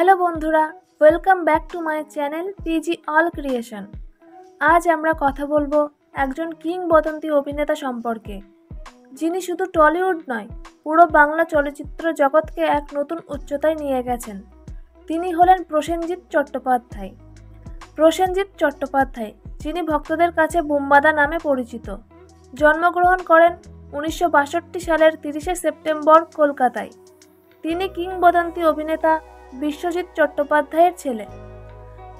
Hello বন্ধুরা, welcome back to my channel PG all creation. আজ আমরা কথা বলবো একজন কিংবদন্তি অভিনেতা সম্পর্কে, যিনি শুধু টলিউড নয়, পুরো বাংলা চলচ্চিত্র জগৎকে এক নতুন উচ্চতায় নিয়ে গেছেন। তিনি হলেন প্রসেনজিৎ চট্টোপাধ্যায়। প্রসেনজিৎ চট্টোপাধ্যায়, যিনি ভক্তদের কাছে বুম্বাদা নামে পরিচিত, জন্মগ্রহণ করেন 1962 সালের 30শে সেপ্টেম্বর কলকাতায়। তিনি কিংবদন্তি অভিনেতা বিশ্বজিৎ চট্টোপাধ্যায়ের ছেলে।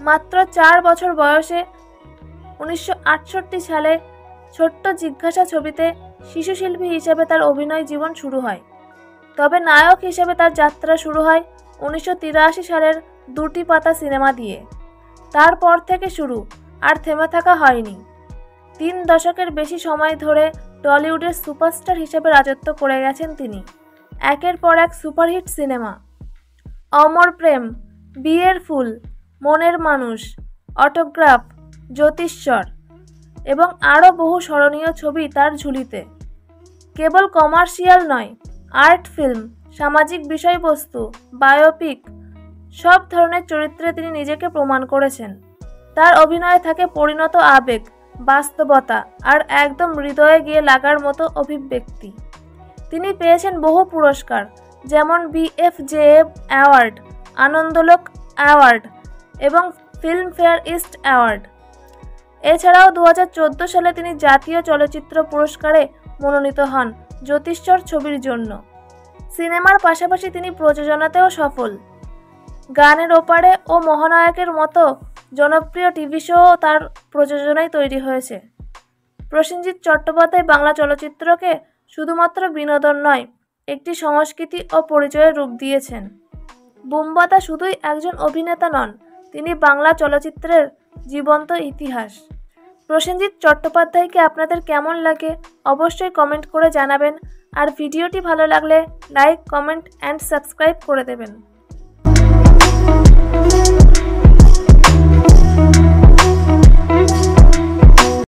মাত্র 4 বছর বয়সে 1968 সালে ছোট্ট জিজ্ঞাসা ছবিতে শিশুশিল্পী হিসেবে তার অভিনয় জীবন শুরু হয়। তবে নায়ক হিসেবে তার যাত্রা শুরু হয় 1983 সালের দুটি পাতা সিনেমা দিয়ে। তারপর থেকে শুরু, আর থেমে থাকা হয়নি। 3 দশকের বেশি সময় ধরে টলিউডের সুপারস্টার হিসেবে রাজত্ব করে গেছেন তিনি। একের পর এক সুপারহিট সিনেমা, অমর প্রেম, বিয়ের ফুল, মনের মানুষ, অটোগ্রাফ, জ্যোতিষ্বর এবং আরও বহু স্মরণীয় ছবি তার ঝুলিতে। কেবল কমার্শিয়াল নয়, আর্ট ফিল্ম, সামাজিক বিষয়বস্তু, বায়োপিক, সব ধরনের চরিত্রে তিনি নিজেকে প্রমাণ করেছেন। তার অভিনয়ে থাকে পরিণত আবেগ, বাস্তবতা আর একদম হৃদয়ে গিয়ে লাগার মতো অভিব্যক্তি। তিনি পেয়েছেন বহু পুরস্কার, যেমন BFJA অ্যাওয়ার্ড, আনন্দলোক অ্যাওয়ার্ড এবং ফিল্মফেয়ার ইস্ট অ্যাওয়ার্ড। এছাড়াও 2014 সালে তিনি জাতীয় চলচ্চিত্র পুরস্কারে মনোনীত হন জ্যোতিষ্বর ছবির জন্য। সিনেমার পাশাপাশি তিনি প্রযোজনাতেও সফল। গানের ওপারে ও মহানায়কের মতো জনপ্রিয় টিভি শো তার প্রযোজনায় তৈরি হয়েছে। প্রসেনজিৎ চট্টোপাধ্যায় বাংলা চলচ্চিত্রকে শুধুমাত্র বিনোদন নয়, একটি সংস্কৃতি ও পরিচয়ের রূপ দিয়েছেন। বুম্বাদা শুধুই একজন অভিনেতা নন, তিনি বাংলা চলচ্চিত্রের জীবন্ত ইতিহাস। প্রসেনজিৎ চট্টোপাধ্যায়কে আপনাদের কেমন লাগে অবশ্যই কমেন্ট করে জানাবেন, আর ভিডিওটি ভালো লাগলে লাইক, কমেন্ট অ্যান্ড সাবস্ক্রাইব করে দেবেন।